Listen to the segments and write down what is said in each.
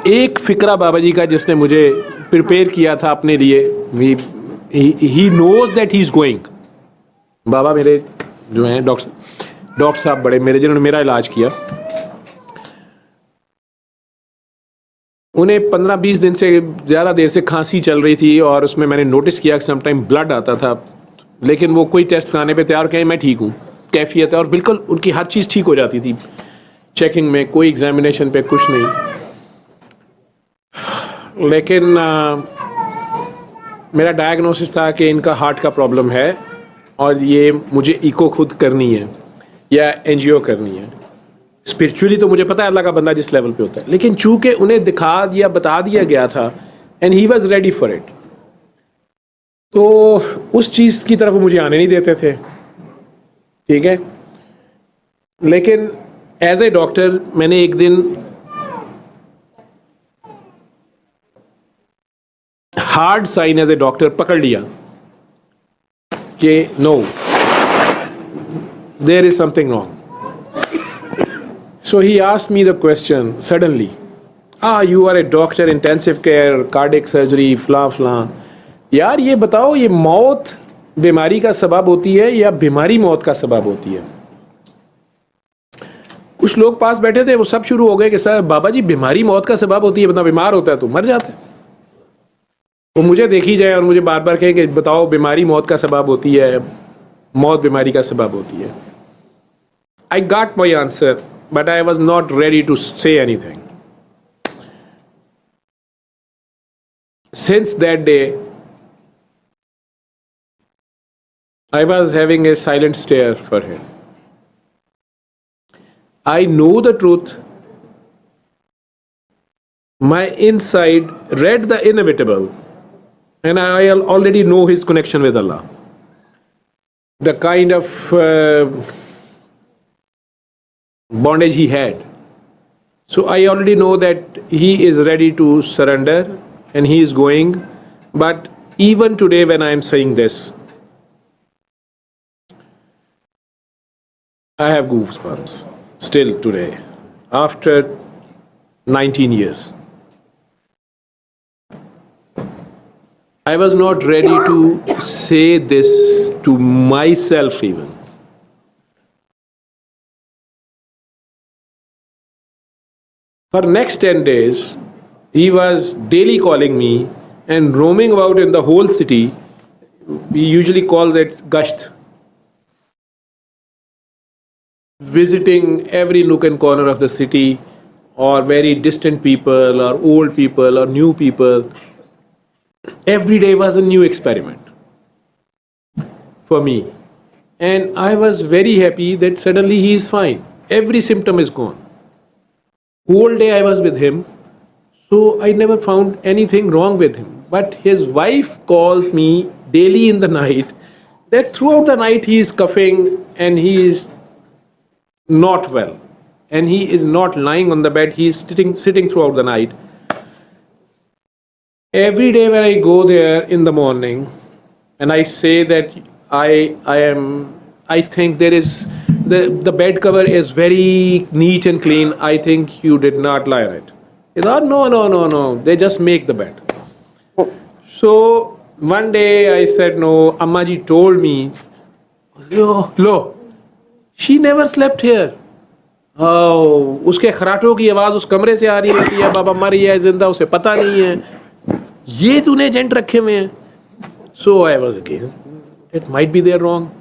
एक फ़िक्रा बाबा जी का जिसने मुझे प्रिपेयर किया था अपने लिए, he knows that he is going. बाबा मेरे जो हैं डॉक्टर साहब बड़े मेरे, जिन्होंने मेरा इलाज किया, उन्हें 15-20 दिन से ज़्यादा देर से खांसी चल रही थी और उसमें मैंने नोटिस किया कि समटाइम ब्लड आता था, लेकिन वो कोई टेस्ट कराने पे तैयार कहें मैं ठीक हूँ, कैफियत है, और बिल्कुल उनकी हर चीज़ ठीक हो जाती थी चेकिंग में, कोई एग्जामिनेशन पे कुछ नहीं। लेकिन मेरा डायग्नोसिस था कि इनका हार्ट का प्रॉब्लम है और ये मुझे इको खुद करनी है या एंजियो करनी है। स्पिरिचुअली तो मुझे पता है अल्लाह का बंदा जिस लेवल पे होता है, लेकिन चूंकि उन्हें दिखा दिया, बता दिया गया था, and he was ready for it, तो उस चीज़ की तरफ मुझे आने नहीं देते थे, ठीक है। लेकिन एज ए डॉक्टर मैंने एक दिन hard sign as a doctor पकड़ लिया कि no, there is something wrong. So he asked me the question suddenly, you are a doctor, intensive care, cardiac surgery, फलां। यार ये बताओ, ये मौत बीमारी का सबब होती है या बीमारी मौत का सबब होती है? कुछ लोग पास बैठे थे, वो सब शुरू हो गए कि सर बाबा जी बीमारी मौत का सबब होती है, बंदा बीमार होता है तो मर जाता है। वो मुझे देखी जाए और मुझे बार बार कहे कि बताओ बीमारी मौत का सबब होती है, मौत बीमारी का सबब होती है। I got my answer, but I was not ready to say anything. Since that day, I was having a silent stare for him. I know the truth. My inside read the inevitable, and I already know his connection with Allah. The kind of bondage he had. So I already know that he is ready to surrender and he is going. But even today when I am saying this, I have goosebumps still today, after 19 years. I was not ready to say this to myself even. For next 10 days, he was daily calling me and roaming about in the whole city. He usually calls it gasht. Visiting every nook and corner of the city, or very distant people, or old people, or new people. Every day was a new experiment for me. And I was very happy that suddenly he is fine. Every symptom is gone. Whole day I was with him, so I never found anything wrong with him. But his wife calls me daily in the night that throughout the night he is coughing and he is not well. And he is not lying on the bed, he is sitting throughout the night. Every day when I go there in the morning and I say that I think there is the bed cover is very neat and clean. I think you did not lie on it. He thought, no. They just make the bed. So one day I said, no. Amma ji told me, lo, she never slept here. Oh, उसके खराटों की आवाज उस कमरे से आ रही होती है, बाबा मर गया है जिंदा उसे पता नहीं है, ये तूने एजेंट रखे हुए हैं. So I was again, it might be they're wrong.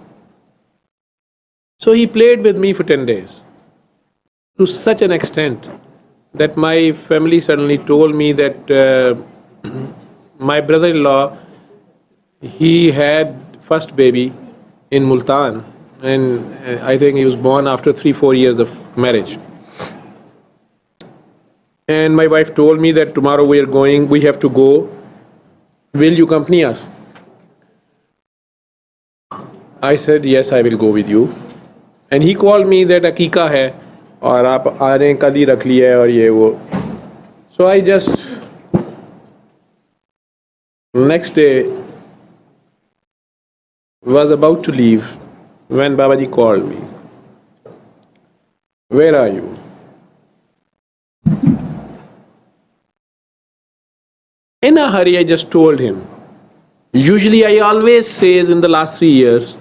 So he played with me for 10 days to such an extent that my family suddenly told me that my brother-in-law, he had first baby in Multan, and I think he was born after 3-4 years of marriage. And my wife told me that tomorrow we have to go. Will you accompany us? I said, yes, I will go with you. And he called me that अकीका है और आप आ रहे हैं, कल ही रख लिया है और ये वो. So I just, next day, was about to leave when Babaji called me. Where are you? In a hurry, I just told him. Usually, I always says in the last 3 years,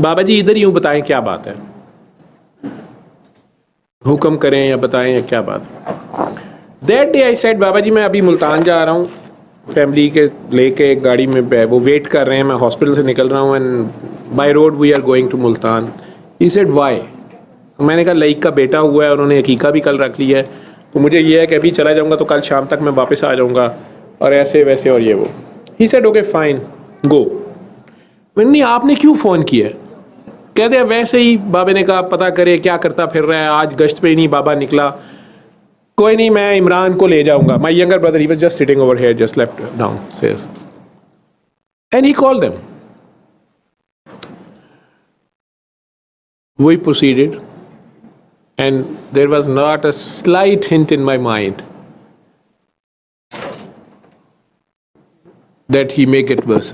बाबा जी इधर यूं बताएं क्या बात है, हुक्म करें या बताएं या क्या बात है. That day I said, बाबा जी मैं अभी मुल्तान जा रहा हूँ, फैमिली के लेके एक गाड़ी में वो वेट कर रहे हैं, मैं हॉस्पिटल से निकल रहा हूँ and by road we are going to Multan. He said why. मैंने कहा लईक का बेटा हुआ है, उन्होंने अकीका भी कल रख लिया है, तो मुझे ये है कि अभी चला जाऊँगा तो कल शाम तक मैं वापस आ जाऊँगा और ऐसे वैसे और ये वो. He said okay fine go. मैंने नहीं आपने क्यों फ़ोन किया. कहते हैं वैसे ही बाबा ने कहा पता करे क्या करता फिर रहा है, आज गश्त पे ही नहीं बाबा निकला, कोई नहीं मैं इमरान को ले जाऊंगा. My younger brother he was just sitting over here, just left down says and he called them. We proceeded and there was not a slight hint in my mind that he may get worse.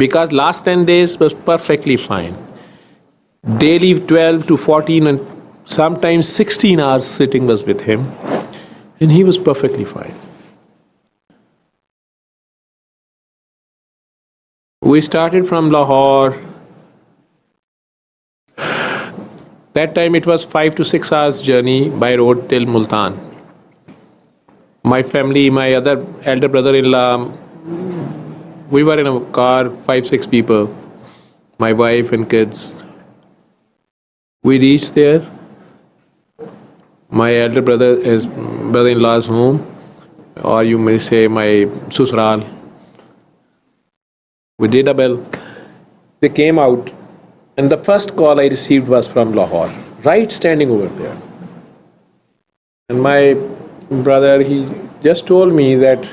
Because last 10 days was perfectly fine. Daily 12 to 14 and sometimes 16 hours sitting was with him and he was perfectly fine. We started from Lahore. That time it was 5 to 6 hours journey by road till Multan. My family, my other elder brother-in-law, we were in a car, 5-6 people, my wife and kids. We reached there. My elder brother-in-law's home, or you may say my susral. We did a bell. They came out, and the first call I received was from Lahore, right standing over there. And my brother, he just told me that,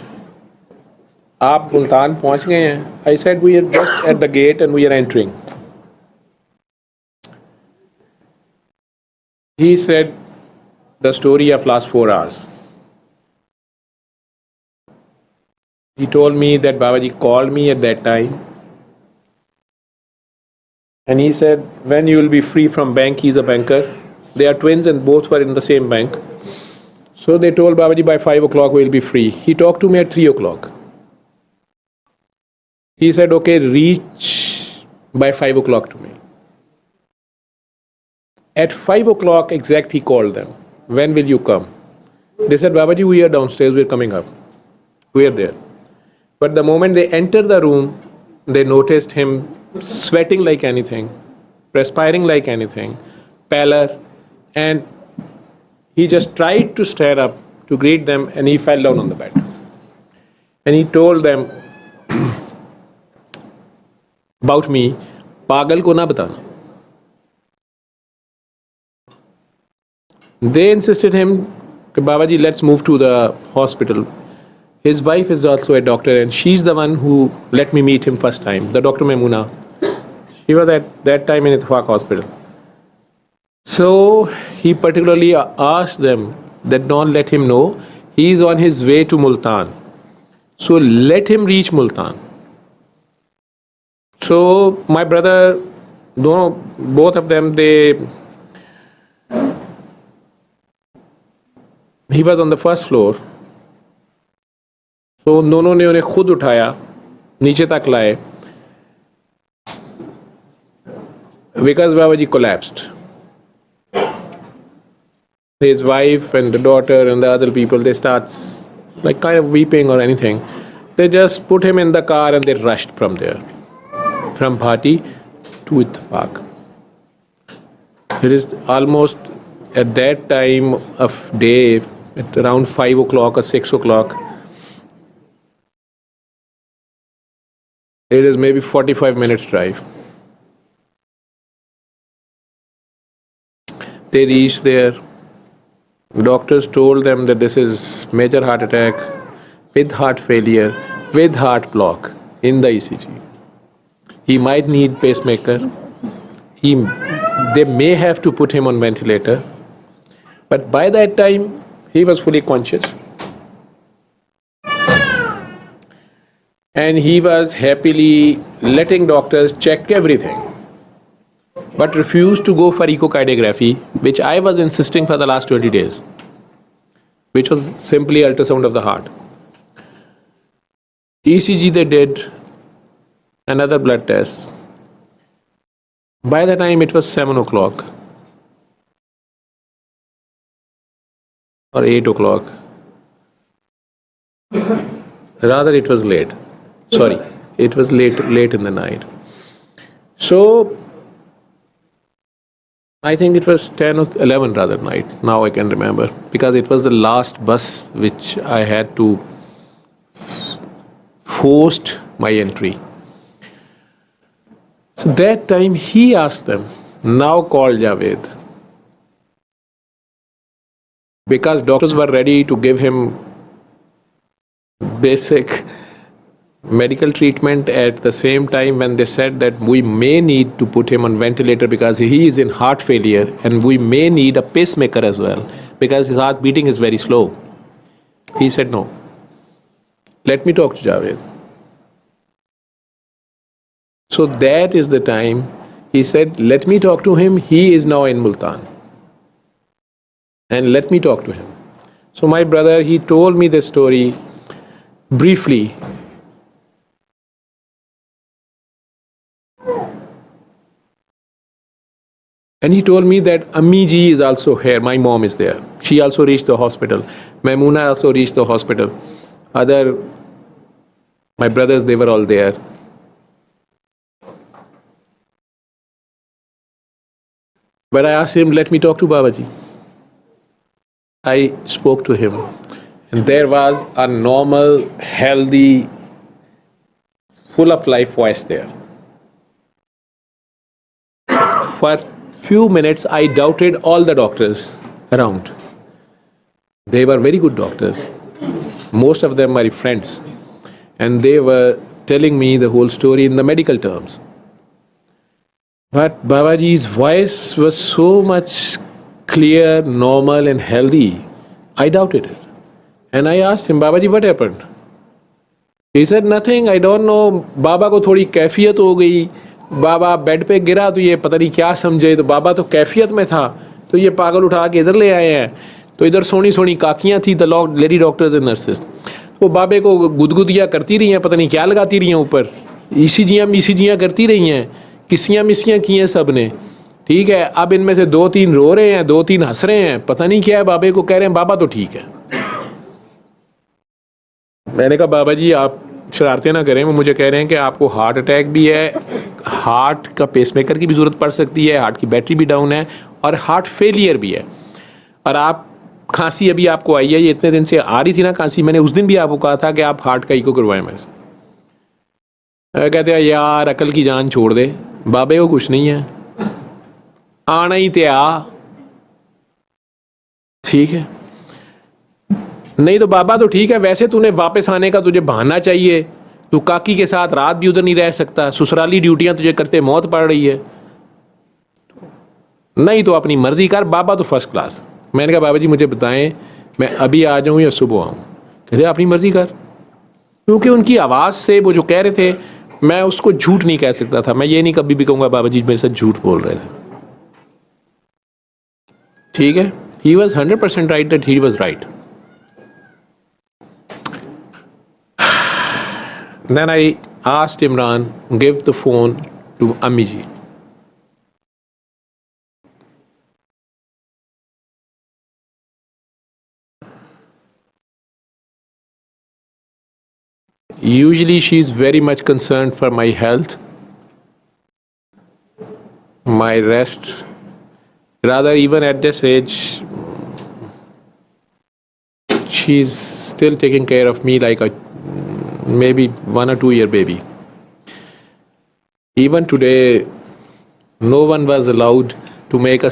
आप मुल्तान पहुंच गए हैं. I said we are just at the gate and we are entering. He said the story of last 4 hours. He told me that Babaji called me at that time. And he said, when you will be free from bank, he's a banker. They are twins and both were in the same bank. So they told Babaji by 5 o'clock we'll be free. He talked to me at 3 o'clock. He said, okay, reach by 5 o'clock to me. At 5 o'clock exact, he called them. When will you come? They said, Babaji, we are downstairs, we're coming up. We are there. But the moment they entered the room, they noticed him sweating like anything, perspiring like anything, pallor, and he just tried to stand up to greet them and he fell down on the bed. And he told them about me, पागल को ना बताना. They insisted him, Babaji, let's move to the hospital. His wife is also a doctor and she's the one who let me meet him first time, the Dr. Maimuna. She was at that time in Itfaq hospital. So he particularly asked them that don't let him know he is on his way to Multan. So let him reach Multan. So my brother, both of them, he was on the first floor. So दोनों ने उन्हें खुद उठाया, नीचे तक लाए. Because Babaji collapsed. His wife and the daughter and the other people, they start like kind of weeping or anything. They just put him in the car and they rushed from there, from Bhati to Itfaq. It is almost at that time of day, at around 5 o'clock or 6 o'clock. It is maybe 45 minutes drive. They reached there. Doctors told them that this is major heart attack with heart failure, with heart block in the ECG. He might need pacemaker. They may have to put him on ventilator. But by that time, he was fully conscious. And he was happily letting doctors check everything, but refused to go for echocardiography, which I was insisting for the last 20 days. which was simply ultrasound of the heart. ECG they did, another blood test. By the time it was 7 o'clock or 8 o'clock, rather it was late. Sorry, it was late in the night. So I think it was 10 or 11 rather night. Now I can remember because it was the last bus which I had to forced my entry. So that time he asked them, now call Javed. Because doctors were ready to give him basic medical treatment at the same time when they said that we may need to put him on ventilator because he is in heart failure and we may need a pacemaker as well because his heart beating is very slow. He said, no, let me talk to Javed. So that is the time he said, let me talk to him. He is now in Multan. And let me talk to him. So my brother, he told me the story briefly. And he told me that Ammi ji is also here. My mom is there. She also reached the hospital. Maimuna also reached the hospital. My brothers, they were all there. But I asked him, let me talk to Babaji. I spoke to him. And there was a normal, healthy, full of life voice there. For few minutes, I doubted all the doctors around. They were very good doctors. Most of them are friends. And they were telling me the whole story in the medical terms. But Babaji's voice was so much clear, normal and healthy. I doubted it. And I asked him, Babaji, what happened? He said, nothing, I don't know. Baba को थोड़ी कैफियत हो गई. बाबा bed पे गिरा तो ये पता नहीं क्या समझे. तो बाबा तो कैफियत में था. तो ये पागल उठा के इधर ले आए हैं. तो इधर सोनी सोनी काकियाँ थी, the lady doctors and nurses. वो बाबे को गुदगुदियाँ करती रही हैं, पता नहीं क्या लगाती रही हैं ऊपर. ईसीजियाँ करती रही हैं. किसियाँ मिसियाँ की हैं सब ने. ठीक है, अब इनमें से 2-3 रो रहे हैं, 2-3 हंस रहे हैं, पता नहीं क्या है. बाबे को कह रहे हैं बाबा तो ठीक है. मैंने कहा बाबा जी आप शरारतें ना करें. वो मुझे कह रहे हैं कि आपको हार्ट अटैक भी है, हार्ट का पेसमेकर की भी ज़रूरत पड़ सकती है, हार्ट की बैटरी भी डाउन है और हार्ट फेलियर भी है. और आप खांसी अभी आपको आई है, ये इतने दिन से आ रही थी ना खांसी. मैंने उस दिन भी आपको कहा था कि आप हार्ट का इको करवाएं मेरे से. कहते हैं यार अकल की जान छोड़ दे, बाबे को कुछ नहीं है, आना ही ते आ. ठीक है, नहीं तो बाबा तो ठीक है. वैसे तूने वापस आने का तुझे बहाना चाहिए. तू काकी के साथ रात भी उधर नहीं रह सकता. ससुराली ड्यूटियां तुझे करते मौत पड़ रही है. नहीं तो अपनी मर्जी कर. बाबा तो फर्स्ट क्लास. मैंने कहा बाबा जी मुझे बताएं मैं अभी आ जाऊं या सुबह आऊं. कहते अपनी मर्जी कर. क्योंकि उनकी आवाज़ से वो जो कह रहे थे मैं उसको झूठ नहीं कह सकता था. मैं ये नहीं कभी भी कहूँगा बाबा जी मेरे साथ झूठ बोल रहे थे. ठीक है, he was 100% right that he was right. Then I asked Imran, give the phone to Ammi ji. Usually she is very much concerned for my health, my rest. Rather, even at this age, she's still taking care of me like a maybe 1 or 2 year baby. Even today, no one was allowed to make a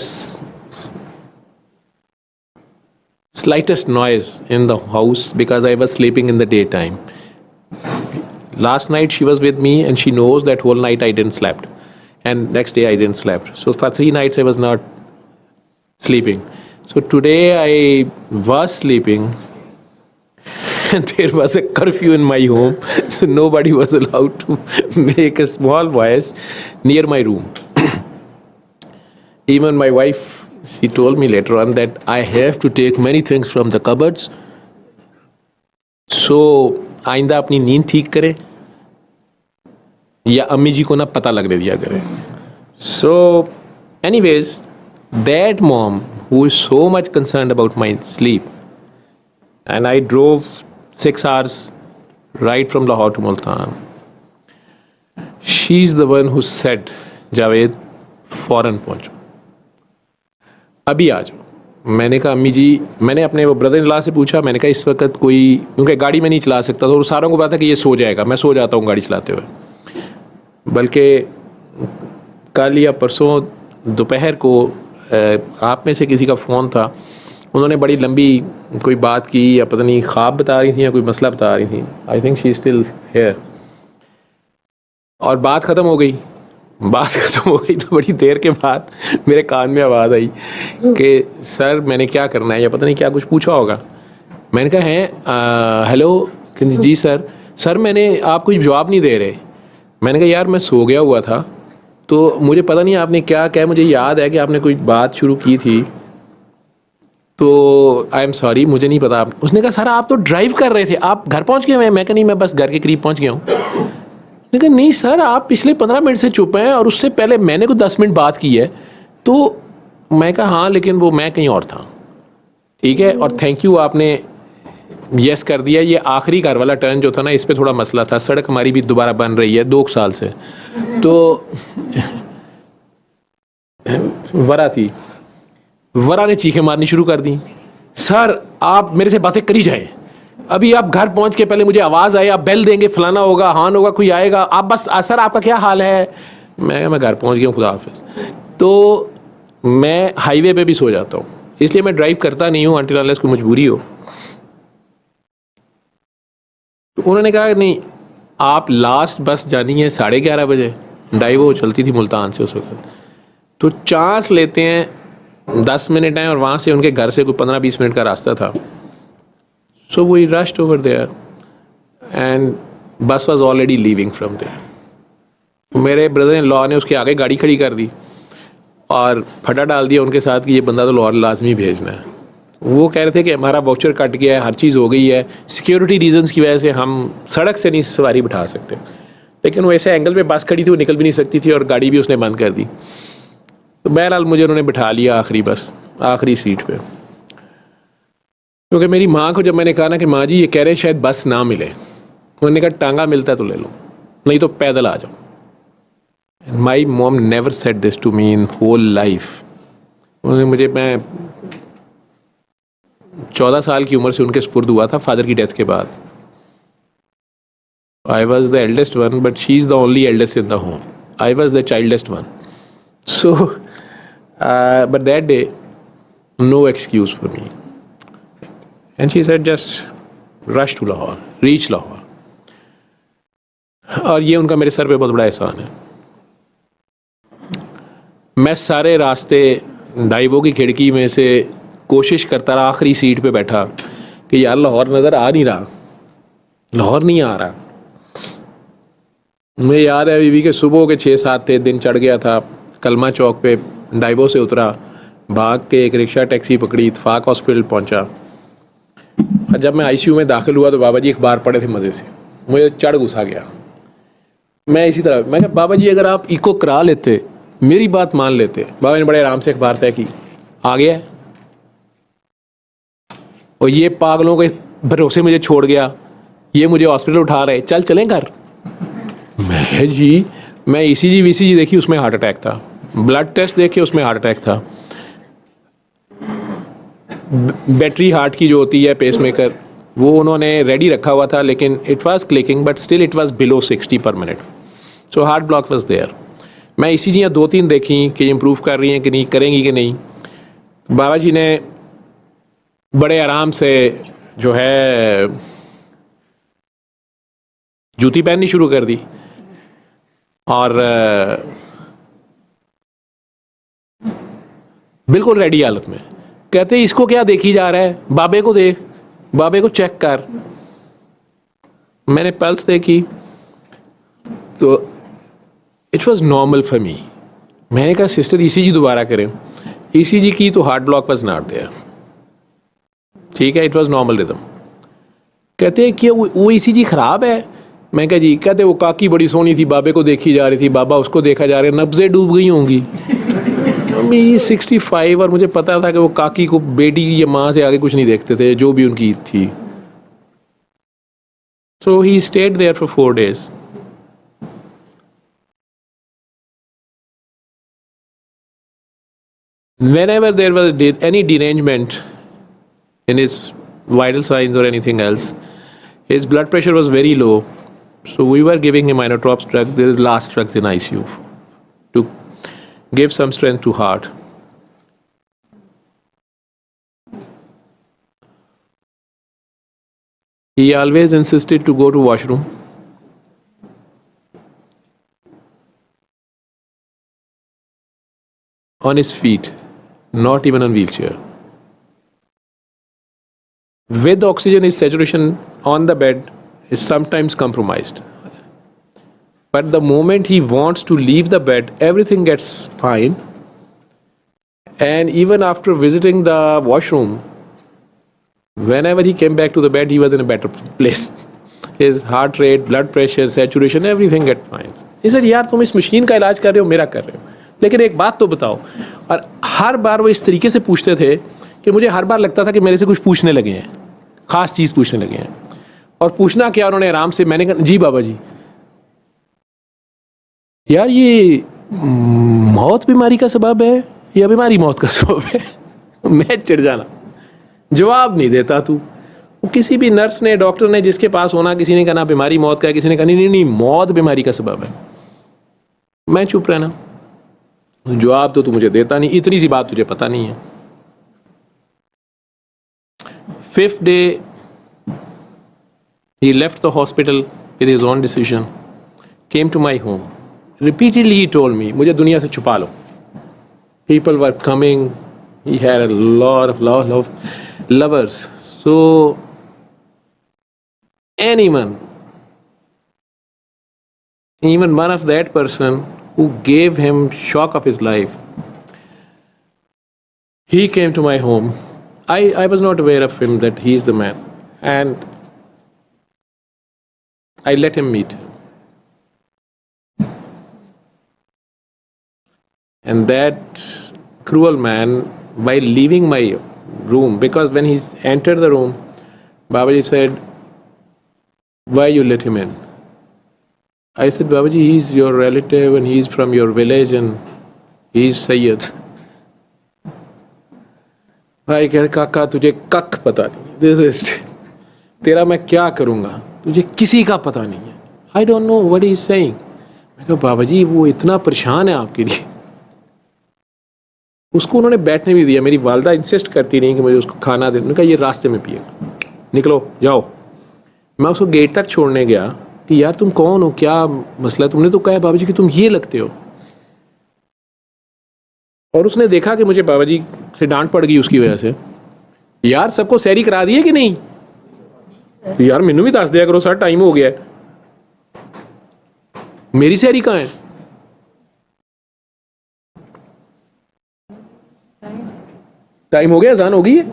slightest noise in the house because I was sleeping in the daytime. Last night she was with me and she knows that whole night I didn't slept. And next day I didn't slept. So for 3 nights I was not sleeping. So today I was sleeping. And there was a curfew in my home, so nobody was allowed to make a small voice near my room. Even my wife, She told me later on that I have to take many things from the cupboards. So आइंदा अपनी नींद ठीक करें या अम्मी जी को ना पता लगने दिया करें. So anyways, that mom who is so much concerned about my sleep, and I drove 6 hours right from Lahore to Multan. She's the one who said, Javed फ़ौरन पहुँचो, अभी आ जाओ. मैंने कहा अम्मी जी, मैंने अपने वो ब्रदर इन लॉ से पूछा, मैंने कहा इस वक्त कोई, क्योंकि गाड़ी में नहीं चला सकता, तो सारों को पता था कि ये सो जाएगा, मैं सो जाता हूँ गाड़ी चलाते हुए. बल्कि कल या परसों दोपहर को आप में से किसी का फ़ोन था, उन्होंने बड़ी लंबी कोई बात की, या पता नहीं ख्वाब बता रही थी या कोई मसला बता रही थी. I think she still here. और बात ख़त्म हो गई. तो बड़ी देर के बाद मेरे कान में आवाज़ आई कि सर मैंने क्या करना है, या पता नहीं क्या कुछ पूछा होगा. मैंने कहा है हेलो जी सर मैंने आप कोई जवाब नहीं दे रहे. मैंने कहा यार मैं सो गया हुआ था, तो मुझे पता नहीं आपने क्या कहा. मुझे याद है कि आपने कोई बात शुरू की थी, तो आई एम सॉरी, मुझे नहीं पता. उसने कहा सर आप तो ड्राइव कर रहे थे, आप घर पहुंच गए. मैं कहा नहीं, मैं बस घर के करीब पहुंच गया हूँ. लेकिन नहीं सर, आप पिछले 15 मिनट से चुप हैं, और उससे पहले मैंने कुछ 10 मिनट बात की है. तो मैं कहा हाँ, लेकिन वो मैं कहीं और था. ठीक है, और थैंक यू आपने यस कर दिया. ये आखिरी घर वाला टर्न जो था ना, इस पे थोड़ा मसला था. सड़क हमारी भी दोबारा बन रही है 2 साल से, तो वरा ने चीखें मारनी शुरू कर दी. सर आप मेरे से बातें करी जाए, अभी आप घर पहुंच के पहले मुझे आवाज़ आए, आप बेल देंगे, फलाना होगा, हान होगा, कोई आएगा, आप बस सर आपका क्या हाल है. मैं घर पहुंच गया हूँ, खुदा हाफिज़. तो मैं हाईवे पे भी सो जाता हूँ, इसलिए मैं ड्राइव करता नहीं हूँ अनटिल अनलेस कोई मजबूरी हो. तो उन्होंने कहा नहीं, आप लास्ट बस जानी है 11:30 बजे. डाइवो चलती थी मुल्तान से उस वक्त, तो चांस लेते हैं 10 मिनट हैं, और वहाँ से उनके घर से कोई 15-20 मिनट का रास्ता था. So we rushed over there and bus was already leaving from there. मेरे ब्रदर इन लॉ ने उसके आगे गाड़ी खड़ी कर दी और फटा डाल दिया उनके साथ कि ये बंदा तो लाहौर लाजमी भेजना है. वो कह रहे थे कि हमारा वाउचर कट गया है, हर चीज़ हो गई है, सिक्योरिटी रीजंस की वजह से हम सड़क से नहीं सवारी बिठा सकते. लेकिन वो ऐसे एंगल पे बस खड़ी थी, वो निकल भी नहीं सकती थी, और गाड़ी भी उसने बंद कर दी. तो बहरहाल मुझे उन्होंने बिठा लिया आखिरी सीट पे. क्योंकि मेरी माँ को जब मैंने कहा ना कि माँ जी ये कह रहे हैं शायद बस ना मिले, उन्होंने कहा टांगा मिलता है तो ले लो, नहीं तो पैदल आ जाओ. My mom never said this to me in whole life. उन्होंने मैं 14 साल की उम्र से उनके सुपुर्द हुआ था फादर की डेथ के बाद. I was the eldest one, but she is the only eldest in the home. I was the childest one. So but that day no excuse for me. And she said, just rush to Lahore, reach Lahore. और ये उनका मेरे sir पे बहुत बड़ा एहसान है. मैं सारे रास्ते डाइवो की खिड़की में से कोशिश करता रहा, आखिरी सीट पे बैठा कि यार लाहौर नज़र आ नहीं रहा, लाहौर नहीं आ रहा. मुझे याद है बीवी के सुबह के 6-7 थे, दिन चढ़ गया था. कलमा चौक पे डाइवो से उतरा, भाग के एक रिक्शा टैक्सी पकड़ी, इत्फाक हॉस्पिटल पहुंचा. और जब मैं आईसीयू में दाखिल हुआ तो बाबा जी अखबार पढ़े थे मज़े से, मुझे चढ़ गुस्सा गया. मैं इसी तरह मैं कहा बाबा जी अगर आप इको करा लेते, मेरी बात मान लेते. बाबा ने बड़े आराम से अखबार तय की, आ गया, और ये पागलों के भरोसे मुझे छोड़ गया, ये मुझे हॉस्पिटल उठा रहे, चलें घर. मैं ECG VCG देखी, उसमें हार्ट अटैक था. ब्लड टेस्ट देखे, उसमें हार्ट अटैक था. बैटरी हार्ट की जो होती है पेसमेकर, वो उन्होंने रेडी रखा हुआ था, लेकिन it was clicking but still it was below 60 per minute. So heart block was there. मैं ECG 2-3 देखी कि इम्प्रूव कर रही हैं कि नहीं, करेंगी कि नहीं. बाबा जी ने बड़े आराम से जो है जूती पहननी शुरू कर दी, और बिल्कुल रेडी हालत में कहते इसको क्या देखी जा रहा है, बाबे को देख, बाबे को चेक कर. मैंने पल्स देखी तो it was normal for me. मैंने कहा सिस्टर ECG दोबारा करें. ECG की तो heart block was not there, ठीक है, इट वाज नॉर्मल रिदम। कहते हैं कि वो ECG ख़राब है। मैं कहा जी, कहते वो काकी बड़ी सोनी थी, बाबे को देखी जा रही थी, बाबा उसको देखा जा रहा है, नब्ज़ें डूब गई होंगी। मम्मी 65 और मुझे पता था कि वो काकी को बेटी या माँ से आगे कुछ नहीं देखते थे, जो भी उनकी ईद थी। So he stayed there for 4 days. Whenever there was any derangement in his vital signs or anything else, his blood pressure was very low. So we were giving him inotropes drug, the last drugs in ICU, to give some strength to heart. He always insisted to go to washroom. On his feet, not even on wheelchair. With oxygen, his saturation on the bed is sometimes compromised. But the moment he wants to leave the bed, everything gets fine. And even after visiting the washroom, whenever he came back to the bed, he was in a better place. His heart rate, blood pressure, saturation, everything get fine. He said, यार तुम इस machine का इलाज कर रहे हो, मेरा कर रहे हो, लेकिन एक बात तो बताओ। और हर बार वो इस तरीके से पूछते थे कि मुझे हर बार लगता था कि मेरे से कुछ पूछने लगे हैं, ख़ास चीज़ पूछने लगे हैं। और पूछना क्या, उन्होंने आराम से, मैंने कहा जी बाबा जी। यार ये मौत बीमारी का सबब है या बीमारी मौत का सबब है? मैं चिढ़ जाना, जवाब नहीं देता तू। वो किसी भी नर्स ने, डॉक्टर ने, जिसके पास होना, किसी ने कहा बीमारी मौत का है, किसी ने कहा नहीं नहीं मौत बीमारी का सबब है। मैं चुप रहना, जवाब तो तू मुझे देता नहीं, इतनी सी बात तुझे पता नहीं है। 5th day he left the hospital with his own decision, came to my home. Repeatedly he told me, मुझे दुनिया से छुपा लो। People were coming, he had a lot of lovers. So anyone, even one of that person who gave him shock of his life, he came to my home. I was not aware of him, that he is the man, and I let him meet him. And that cruel man, while leaving my room, because when he entered the room, Babaji said, why you let him in? I said, Babaji, he's your relative and he's from your village and he's Sayyid. भाई कह, काका तुझे कख पता नहीं, this is, तेरा मैं क्या करूँगा, तुझे किसी का पता नहीं है। I don't know what he is saying. मैं कहा बाबा जी वो इतना परेशान है आपके लिए। उसको उन्होंने बैठने भी दिया, मेरी वालदा इंसिस्ट करती रही कि मुझे उसको खाना दे। उन्होंने कहा ये रास्ते में पिएगा, निकलो जाओ। मैं उसको गेट तक छोड़ने गया कि यार तुम कौन हो, क्या मसला, तुमने तो कहा बाबा जी कि तुम ये लगते हो। और उसने देखा कि मुझे बाबा जी से डांट पड़ गई उसकी वजह से। यार सबको सैरी करा दी है कि नहीं? तो यार मैनू भी दस दिया करो सर, टाइम हो गया है। मेरी सैरी कहाँ है? टाइम हो गया, अजान हो गई है।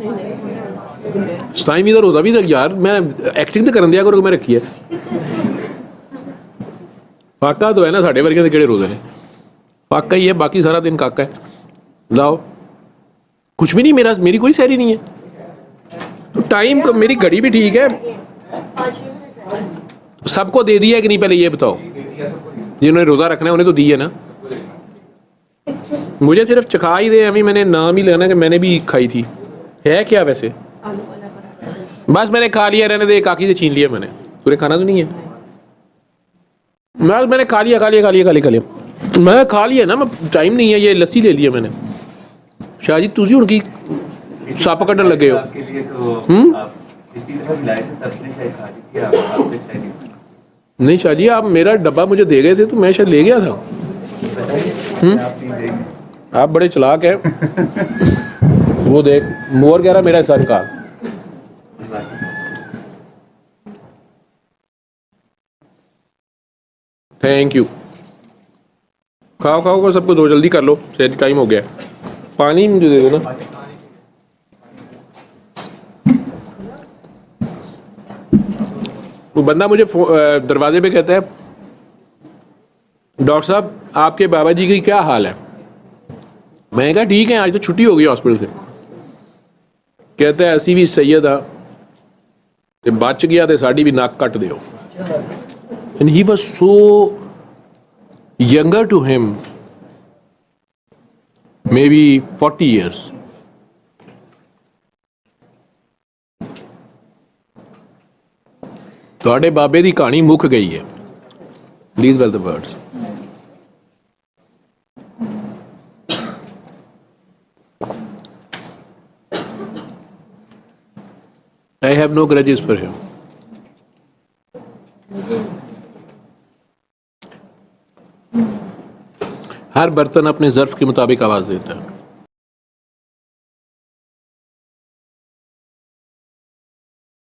टाइम इधर होता भी तक यार, मैं एक्टिंग तो कर दिया करो, मैं रखी है। फाका तो है ना, साढ़े वर्गे केड़े रोजे ने, फाका ही है, बाकी सारा दिन काका है। लाओ कुछ भी नहीं, मेरी कोई सैरी नहीं है। तो टाइम को, मेरी घड़ी भी ठीक है। सबको दे दिया कि नहीं, पहले ये बताओ। जिन्होंने रोजा रखना है उन्हें तो दी है ना, मुझे सिर्फ चखा ही दे। अभी मैंने नाम ही लेना कि मैंने भी खाई थी। है क्या वैसे? बस मैंने खा लिया, रहने दे, काकी से छीन लिया मैंने। तूने खाना तो नहीं है? मैंने खा लिया, मैं खा लिया ना, मैं टाइम नहीं है। ये लस्सी ले लिया मैंने। शाह जी तुझी उनकी सप कटन लगे हो। नहीं शाह जी, आप मेरा डब्बा मुझे दे गए थे तो मैं शायद ले गया था। आप बड़े चालाक हैं। वो देख, मोर कह रहा मेरा सर का। Thank you. खाओ सबको दो, जल्दी कर लो, टाइम हो गया। पानी मुझे दे देना। वो बंदा मुझे दरवाजे पे कहता है, डॉक्टर साहब आपके बाबा जी की क्या हाल है? मैंने कहा ठीक है, आज तो छुट्टी हो गई हॉस्पिटल से। कहता है असी भी सैयद हाँ ते बच गया तो साड़ी भी नक कट दियो। And he was so younger to him, maybe 40 years। ਤੁਹਾਡੇ ਬਾਬੇ ਦੀ ਕਹਾਣੀ ਮੁੱਕ ਗਈ ਹੈ। These were the words. I have no grudges for him. हर बर्तन अपने ज़र्फ़ के मुताबिक आवाज़ देता है।